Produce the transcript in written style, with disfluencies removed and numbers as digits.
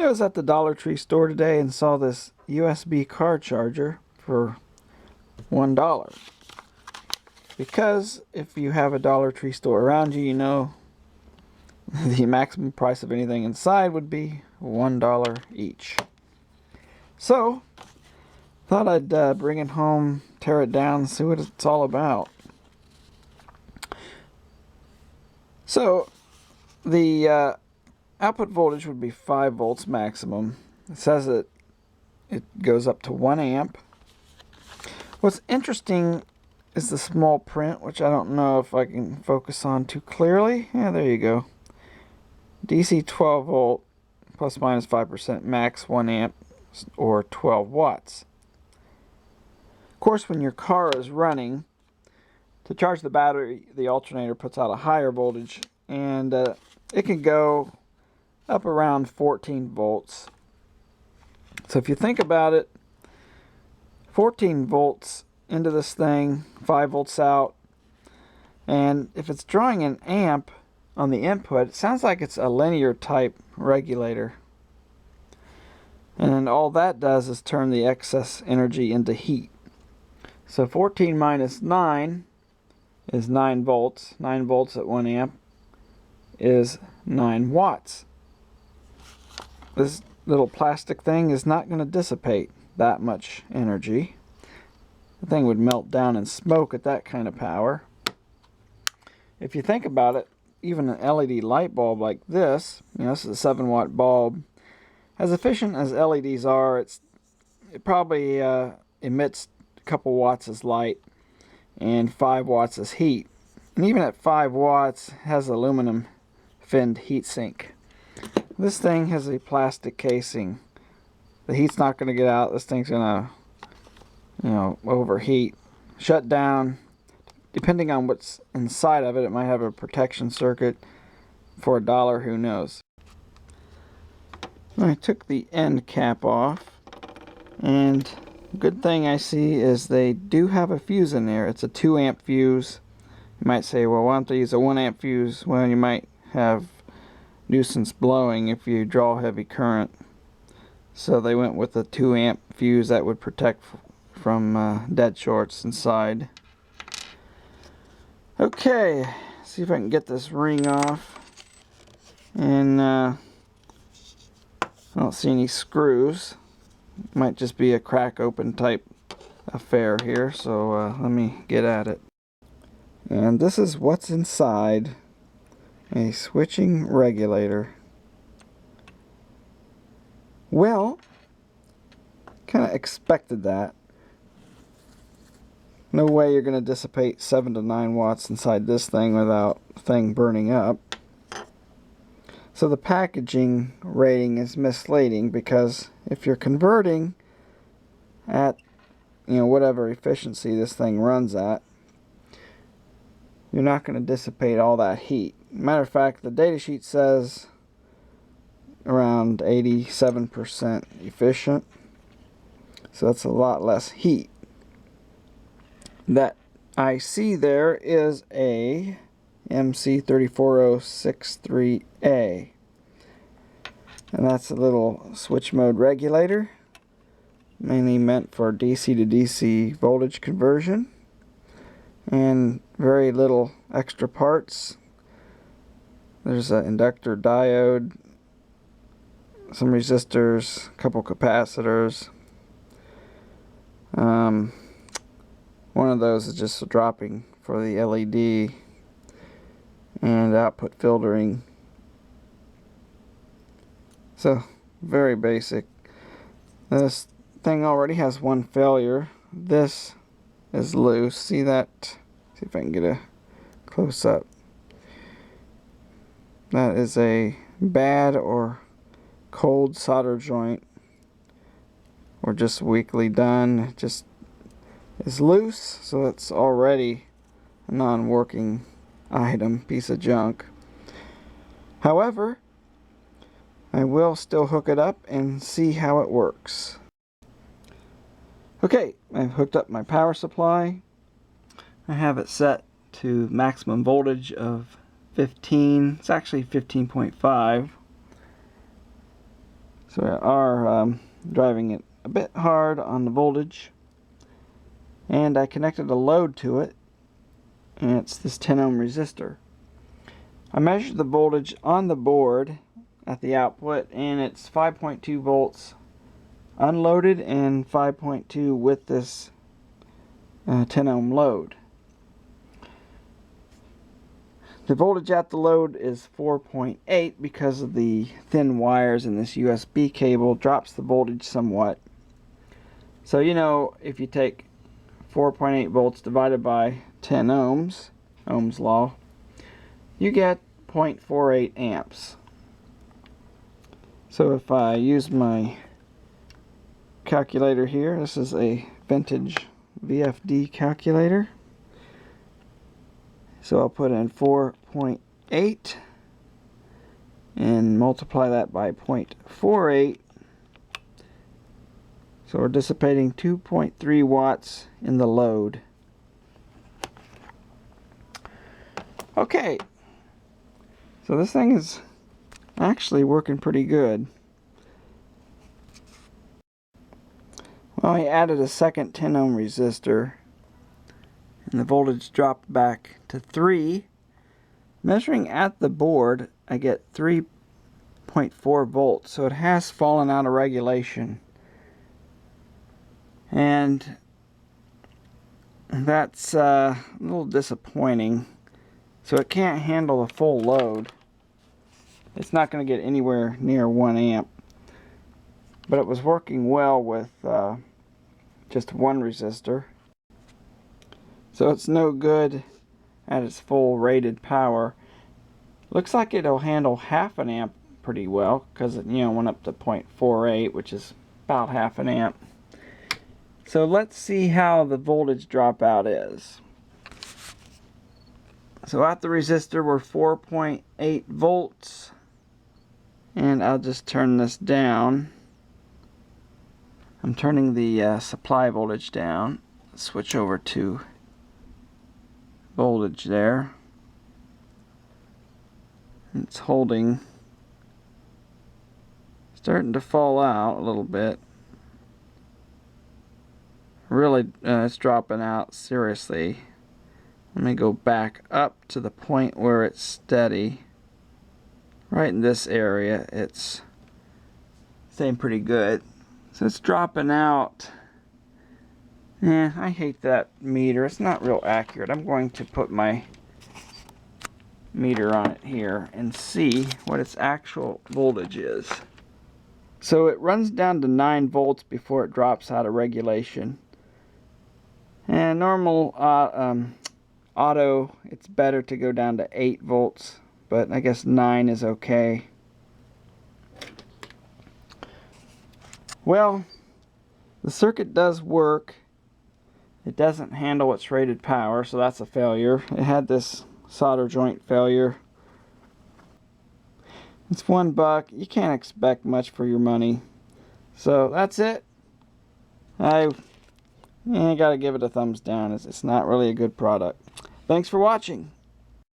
I was at the Dollar Tree store today and saw this USB car charger for $1. Because if you have a Dollar Tree store around you, you know the maximum price of anything inside would be $1 each. So, thought I'd bring it home, tear it down, see what it's all about. So, the output voltage would be 5 volts maximum. It says that it goes up to 1 amp. What's interesting is the small print, which I don't know if I can focus on too clearly. Yeah, there you go. DC 12 volt plus minus 5%, max 1 amp or 12 watts. Of course, when your car is running, to charge the battery, the alternator puts out a higher voltage, and it can go up around 14 volts. So if you think about it, 14 volts into this thing, 5 volts out, and if it's drawing an amp on the input, it sounds like it's a linear type regulator. And all that does is turn the excess energy into heat. So 14 minus 9 is 9 volts. 9 volts at 1 amp is 9 watts. This little plastic thing is not going to dissipate that much energy. The thing would melt down in smoke at that kind of power. If you think about it, even an LED light bulb like this, this is a 7-watt bulb, as efficient as LEDs are, it probably emits a couple watts as light and 5 watts as heat. And even at 5 watts, it has aluminum finned heatsink. This thing has a plastic casing. The heat's not going to get out. This thing's going to, overheat, shut down. Depending on what's inside of it, it might have a protection circuit for $1, who knows. I took the end cap off, and good thing I see is they do have a fuse in there. It's a 2 amp fuse. You might say, well, why don't they use a 1 amp fuse? Well, you might have nuisance blowing if you draw heavy current. So they went with a 2 amp fuse that would protect from dead shorts inside. Okay, see if I can get this ring off. And I don't see any screws. Might just be a crack open type affair here, so let me get at it. And this is what's inside a switching regulator. Well, kind of expected that. No way you're going to dissipate 7 to 9 watts inside this thing without the thing burning up. So the packaging rating is misleading, because if you're converting at whatever efficiency this thing runs at, you're not going to dissipate all that heat. Matter of fact, the datasheet says around 87% efficient, so that's a lot less heat. That IC there is a MC34063A, and that's a little switch mode regulator, mainly meant for DC to DC voltage conversion, and very little extra parts. There's an inductor diode, some resistors, a couple capacitors. One of those is just dropping for the LED, and output filtering. So, very basic. This thing already has one failure. This is loose. See that? See if I can get a close up. That is a bad or cold solder joint, or just weakly done. It just is loose, so it's already a non-working item, piece of junk. However, I will still hook it up and see how it works. Okay, I've hooked up my power supply. I have it set to maximum voltage of 15. It's actually 15.5. So we are driving it a bit hard on the voltage. And I connected a load to it, and it's this 10 ohm resistor. I measured the voltage on the board at the output, and it's 5.2 volts unloaded and 5.2 with this 10 ohm load. The voltage at the load is 4.8 because of the thin wires in this USB cable drops the voltage somewhat. So you know, if you take 4.8 volts divided by 10 ohms, Ohm's law, you get 0.48 amps. So if I use my calculator here, this is a vintage VFD calculator. So I'll put in 4.8 and multiply that by 0.48. So we're dissipating 2.3 watts in the load. Okay, so this thing is actually working pretty good. Well, I added a second 10 ohm resistor, and the voltage dropped back to 3. Measuring at the board, I get 3.4 volts, so it has fallen out of regulation. And that's a little disappointing. So it can't handle the full load. It's not going to get anywhere near 1 amp. But it was working well with just one resistor. So it's no good at its full rated power. Looks like it'll handle half an amp pretty well, because it went up to 0.48, which is about half an amp. So let's see how the voltage dropout is. So at the resistor we're 4.8 volts, and I'll just turn this down. I'm turning the supply voltage down. Switch over to voltage there. It's holding, starting to fall out a little bit. Really, it's dropping out seriously. Let me go back up to the point where it's steady. Right in this area, it's staying pretty good. So it's dropping out. I hate that meter. It's not real accurate. I'm going to put my meter on it here and see what its actual voltage is. So it runs down to 9 volts before it drops out of regulation. And normal auto, it's better to go down to 8 volts, but I guess 9 is okay. Well, the circuit does work. It doesn't handle its rated power, so that's a failure. It had this solder joint failure. It's $1. You can't expect much for your money. So that's it. I gotta give it a thumbs down. It's not really a good product. Thanks for watching.